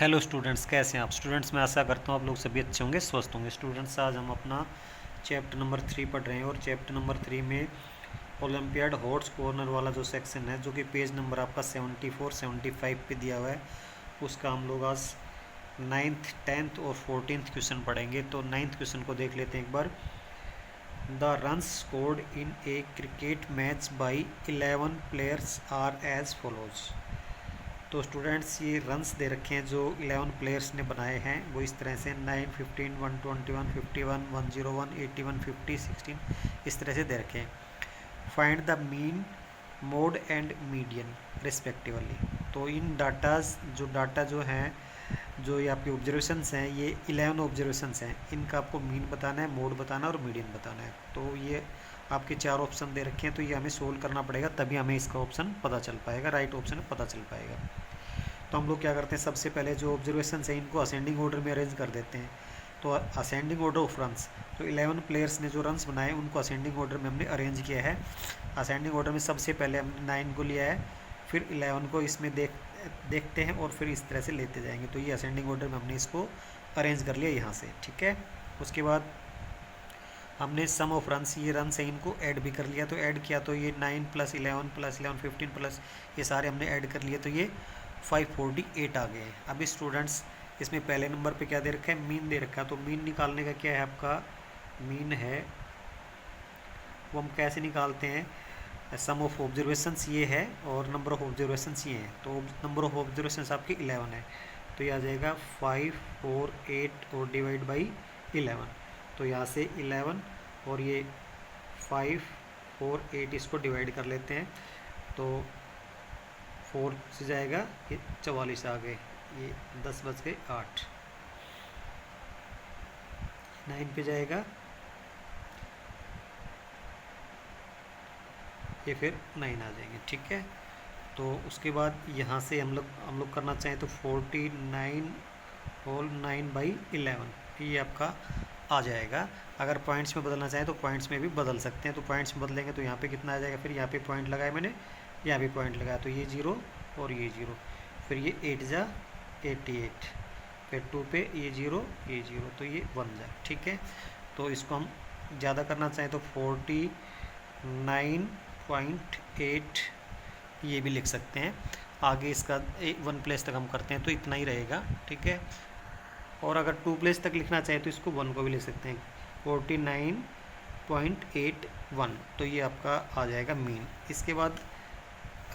Hello students, कैसे हैं आप स्टूडेंट्स। मैं आशा करता हूँ आप लोग सभी अच्छे होंगे, स्वस्थ होंगे। स्टूडेंट्स, आज हम अपना चैप्टर नंबर 3 पढ़ रहे हैं और चैप्टर नंबर 3 में ओलंपियाड हॉट्स कॉर्नर वाला जो सेक्शन है, जो कि पेज नंबर आपका 74 75 पे दिया हुआ है, उसका हम लोग आज 9th 10th और 14th क्वेश्चन पढ़ेंगे। तो 9th क्वेश्चन को देख लेते हैं एक बार। The runs scored in a cricket match by 11 players are as follows. तो स्टूडेंट्स, ये रन्स दे रखे हैं जो 11 प्लेयर्स ने बनाए हैं, वो इस तरह से 9, 15, 121, 51, 101, 81, 50, 16 इस तरह से दे रखे हैं। Find the mean, mode and median respectively. तो इन डाटा जो हैं, जो ये आपके ऑब्जर्वेशंस हैं, ये 11 ऑब्जर्वेशंस हैं। इनका आपको मीन बताना है, मोड बताना है और मीडियन बताना है। तो ये आपके 4 ऑप्शन दे रखे हैं, तो ये हमें सोल्व करना पड़ेगा, तभी हमें इसका ऑप्शन पता चल पाएगा, राइट ऑप्शन पता चल पाएगा। तो हम लोग क्या करते हैं, सबसे पहले जो ऑब्जर्वेशंस हैं इनको असेंडिंग ऑर्डर में अरेंज कर देते हैं। तो असेंडिंग ऑर्डर ऑफ रन्स, तो 11 प्लेयर्स ने जो रन्स बनाए उनको असेंडिंग ऑर्डर में हमने अरेंज किया है। असेंडिंग ऑर्डर में सबसे पहले हमने 9 को लिया है, फिर 11 को इसमें देखते हैं और फिर इस तरह से लेते जाएंगे। तो ये असेंडिंग ऑर्डर में हमने इसको अरेंज कर लिया यहाँ से, ठीक है। उसके बाद हमने सम ऑफ रन्स, ये रन्स है, इनको ऐड भी कर लिया। तो ऐड किया तो ये 9 + 11 + 11 15 प्लस ये सारे हमने ऐड कर लिए, तो ये 548 आ गए हैं। अभी स्टूडेंट्स, इसमें पहले नंबर पे क्या दे रखा है, मीन दे रखा है। तो मीन निकालने का क्या है, आपका मीन है वो हम कैसे निकालते हैं, सम ऑफ ऑब्जर्वेशंस ये है और नंबर ऑफ ऑब्जर्वेशंस ये हैं। तो नंबर ऑफ ऑब्जर्वेशंस आपकी 11 है, तो ये आ जाएगा 5, 4, 8 और डिवाइड बाई 11। तो यहाँ से 11 और ये 5, 4, 8 इसको डिवाइड कर लेते हैं। तो 4 से जाएगा ये 44 आ गए, ये 10 बज गए 8। 9 पे जाएगा ये फिर 9 आ जाएंगे, ठीक है। तो उसके बाद यहाँ से हम लोग करना चाहें तो 49 होल 9/11 ये आपका आ जाएगा। अगर पॉइंट्स में बदलना चाहें तो पॉइंट्स में भी बदल सकते हैं। तो पॉइंट्स में बदलेंगे तो यहाँ पे कितना आ जाएगा, फिर यहाँ पे पॉइंट लगाया मैंने, यहाँ पे पॉइंट लगाया, तो ये 0 और ये 0, फिर ये 8 जा 88, फिर 2 पे ये 0 ये 0, तो ये 1 जा, ठीक है। तो इसको हम ज़्यादा करना चाहें तो 49.8 ये भी लिख सकते हैं। आगे इसका 1 प्लेस तक हम करते हैं तो इतना ही रहेगा, ठीक है। और अगर 2 प्लेस तक लिखना चाहें तो इसको 1 को भी लिख सकते हैं, 49.81। तो ये आपका आ जाएगा मीन। इसके बाद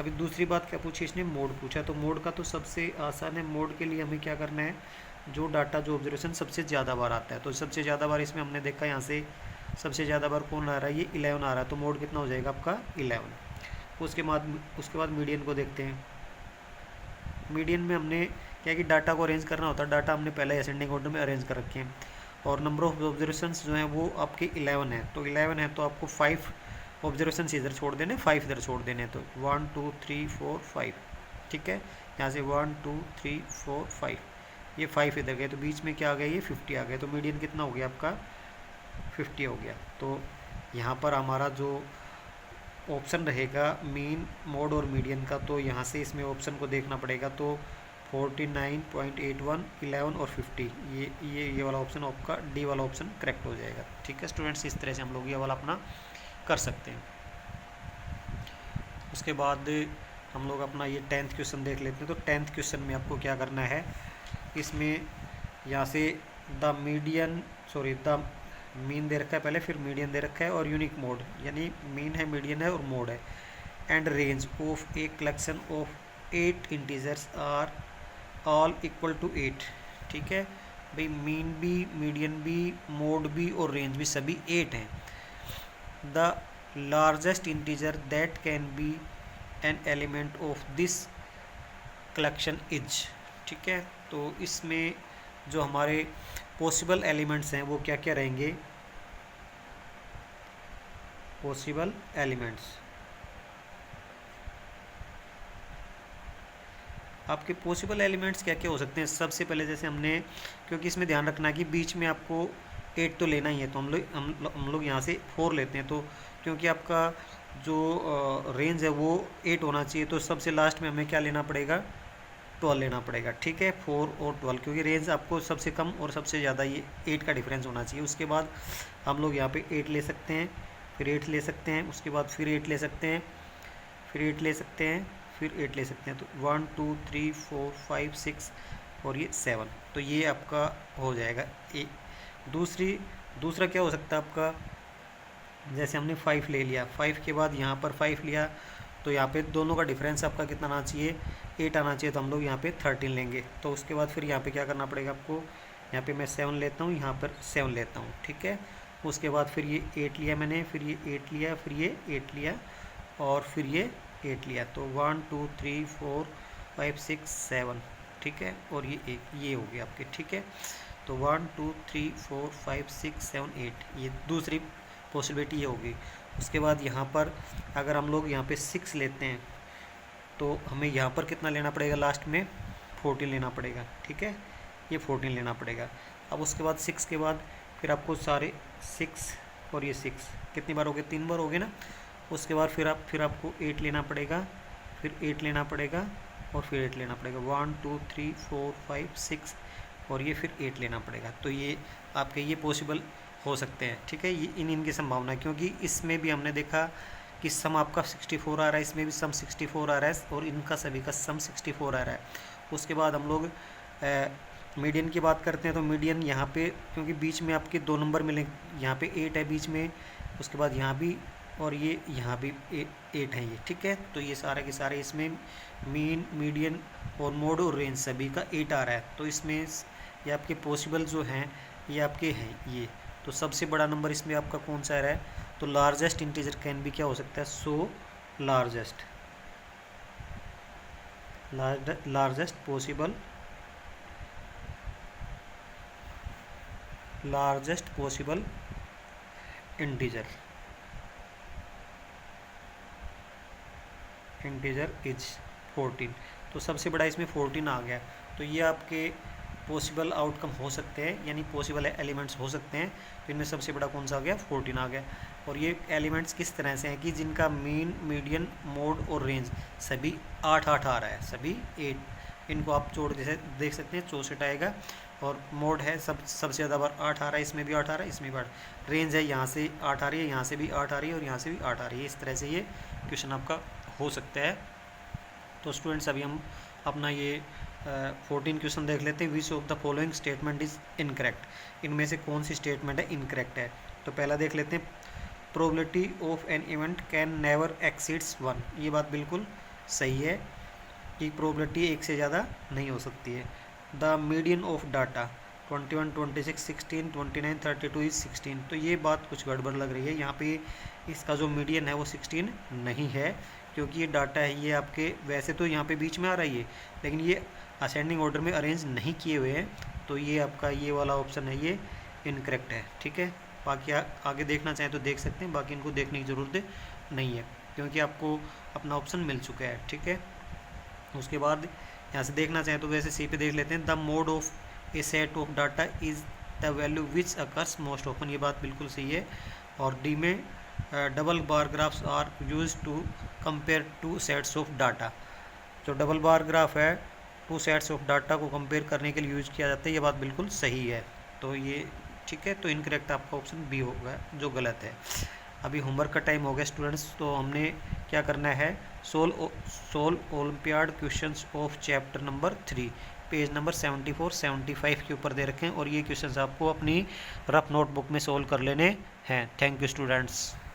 अभी दूसरी बात क्या पूछी इसने, मोड पूछा। तो मोड का तो सबसे आसान है। मोड के लिए हमें क्या करना है, जो डाटा जो ऑब्जर्वेशन सबसे ज़्यादा बार आता है, तो सबसे ज़्यादा बार इसमें हमने देखा यहाँ से सबसे ज़्यादा बार कौन आ रहा है, ये 11 आ रहा है। तो मोड कितना हो जाएगा आपका 11। उसके बाद मीडियन को देखते हैं। मीडियन में हमने क्या कि डाटा को अरेंज करना होता है, डाटा हमने पहले असेंडिंग ऑर्डर में अरेंज कर रखे हैं। और नंबर ऑफ ऑब्जर्वेशंस जो हैं वो आपके 11 है। तो 11 है तो आपको 5 ऑब्जर्वेशंस इधर छोड़ देने, 5 इधर छोड़ देने। तो 1 2 3 4 5, ठीक है। यहाँ से 1 2 3 4 5, ये 5 इधर गए, तो बीच में क्या आ गया, ये 50 आ गया। तो मीडियन कितना हो गया आपका 50 हो गया। तो यहाँ पर हमारा जो ऑप्शन रहेगा मीन, मोड और मीडियन का, तो यहाँ से इसमें ऑप्शन को देखना पड़ेगा। तो 49.81, 11 और 50, ये वाला ऑप्शन आपका डी वाला ऑप्शन करेक्ट हो जाएगा, ठीक है स्टूडेंट्स। इस तरह से हम लोग ये वाला अपना कर सकते हैं। उसके बाद हम लोग अपना ये 10th क्वेश्चन देख लेते हैं। तो 10th क्वेश्चन में आपको क्या करना है, इसमें यहाँ से द मीन दे रखा है पहले, फिर मीडियन दे रखा है और यूनिक मोड, यानी मीन है, मीडियन है और मोड है। And range of a collection of 8 integers are all equal to 8, ठीक है भाई। मीन भी, मीडियन भी, मोड भी और रेंज भी सभी 8 हैं। The largest integer that can be an element of this collection is, ठीक है। तो इसमें जो हमारे पॉसिबल एलिमेंट्स हैं वो क्या क्या रहेंगे, पॉसिबल एलिमेंट्स आपके पॉसिबल एलिमेंट्स क्या क्या हो सकते हैं। सबसे पहले जैसे हमने, क्योंकि इसमें ध्यान रखना कि बीच में आपको 8 तो लेना ही है, तो हम लोग यहाँ से 4 लेते हैं। तो क्योंकि आपका जो रेंज है वो 8 होना चाहिए, तो सबसे लास्ट में हमें क्या लेना पड़ेगा, 12 लेना पड़ेगा, ठीक है, 4 और 12, क्योंकि रेंज आपको सबसे कम और सबसे ज़्यादा ये 8 का डिफरेंस होना चाहिए। उसके बाद हम लोग यहाँ पे 8 ले सकते हैं, फिर 8 ले सकते हैं, उसके बाद फिर 8 ले सकते हैं, फिर 8 ले सकते हैं, फिर 8 ले सकते हैं। तो 1 2 3 4 5 6 और ये 7, तो ये आपका हो जाएगा। दूसरा क्या हो सकता है आपका, जैसे हमने 5 ले लिया, 5 के बाद यहाँ पर 5 लिया, तो यहाँ पे दोनों का डिफरेंस आपका कितना आना चाहिए, 8 आना चाहिए, तो हम लोग यहाँ पे 13 लेंगे। तो उसके बाद फिर यहाँ पे क्या करना पड़ेगा आपको, यहाँ पे मैं 7 लेता हूँ, यहाँ पर 7 लेता हूँ, ठीक है। उसके बाद फिर ये 8 लिया मैंने, फिर ये 8 लिया, फिर ये 8 लिया और फिर ये 8 लिया। तो 1 2 3 4 5 6 7, ठीक है, और ये हो गया आपके, ठीक है। तो 1 2 3 4 5 6 7 8, ये दूसरी पॉसिबिलिटी ये होगी। उसके बाद यहाँ पर अगर हम लोग यहाँ पे 6 लेते हैं तो हमें यहाँ पर कितना लेना पड़ेगा, लास्ट में 14 लेना पड़ेगा, ठीक है, ये 14 लेना पड़ेगा। अब उसके बाद 6 के बाद फिर आपको सारे 6 और ये 6 कितनी बार हो गए, 3 बार हो गए ना। उसके बाद फिर आपको 8 लेना पड़ेगा, फिर 8 लेना पड़ेगा और फिर 8 लेना पड़ेगा, 1 2 3 4 5 6 और ये फिर 8 लेना पड़ेगा। तो ये आपके ये पॉसिबल हो सकते हैं, ठीक है, ये इनकी संभावना है, क्योंकि इसमें भी हमने देखा कि सम आपका 64 आ रहा है, इसमें भी सम 64 आ रहा है और इनका सभी का सम 64 आ रहा है। उसके बाद हम लोग मीडियन की बात करते हैं, तो मीडियन यहाँ पे क्योंकि बीच में आपके 2 नंबर मिले, यहाँ पे 8 है बीच में, उसके बाद यहाँ भी और ये यहाँ भी 8 है ये, ठीक है। तो ये सारे के सारे इसमें मीन, मीडियन और मोड और रेंज सभी का 8 आ रहा है। तो इसमें ये आपके पॉसिबल जो हैं ये आपके हैं ये। तो सबसे बड़ा नंबर इसमें आपका कौन सा आ रहा है, तो लार्जेस्ट इंटीजर कैन भी क्या हो सकता है, so largest possible integer is 14। तो सबसे बड़ा इसमें 14 आ गया। तो ये आपके पॉसिबल आउटकम हो सकते हैं, यानी पॉसिबल एलिमेंट्स हो सकते हैं। तो इनमें सबसे बड़ा कौन सा आ गया, 14 आ गया। और ये एलिमेंट्स किस तरह से हैं कि जिनका मीन, मीडियन, मोड और रेंज सभी 8 आ रहा है, सभी 8। इनको आप जोड़ जैसे देख सकते हैं 64 आएगा। और मोड है सबसे ज़्यादा बार 8 आ रहा है, इसमें भी 8 आ रहा है, इसमें भी 8। रेंज है यहाँ से 8 आ रही है, यहाँ से भी 8 आ रही है और यहाँ से भी 8 आ रही है। इस तरह से ये क्वेश्चन आपका हो सकता है। तो स्टूडेंट्स अभी हम अपना ये 14 क्वेश्चन देख लेते हैं। Which of the following statement is incorrect, इनमें से कौन सी स्टेटमेंट है इनकरेक्ट है। तो पहला देख लेते हैं, probability of an event can never exceeds 1। ये बात बिल्कुल सही है कि प्रोबेबिलिटी 1 से ज़्यादा नहीं हो सकती है। The median of data 21 26 16 29 32 is 16। तो ये बात कुछ गड़बड़ लग रही है, यहाँ पे इसका जो मीडियन है वो 16 नहीं है, क्योंकि ये डाटा है ये आपके वैसे तो यहाँ पे बीच में आ रही है, लेकिन ये असेंडिंग ऑर्डर में अरेंज नहीं किए हुए हैं। तो ये आपका ये वाला ऑप्शन है ये इनकरेक्ट है, ठीक है। बाकी आगे देखना चाहें तो देख सकते हैं, बाकी इनको देखने की ज़रूरत नहीं है क्योंकि आपको अपना ऑप्शन मिल चुका है, ठीक है। उसके बाद यहाँ से देखना चाहें तो वैसे सी पे देख लेते हैं, the mode of a set of data is the value which occurs most often. ये बात बिल्कुल सही है। और डी में double bar graphs are use to compare two sets of data. जो डबल बार ग्राफ है 2 सेट्स ऑफ डाटा को कंपेयर करने के लिए यूज किया जाता है, ये बात बिल्कुल सही है। तो ये ठीक है, तो इनकरेक्ट आपका ऑप्शन बी होगा जो गलत है। अभी होमवर्क का टाइम हो गया स्टूडेंट्स, तो हमने क्या करना है, solve olympiad questions of chapter number 3, page number 74 75 के ऊपर दे रखे हैं और ये क्वेश्चंस आपको अपनी रफ नोटबुक में सोल्व कर लेने हैं। Thank you students.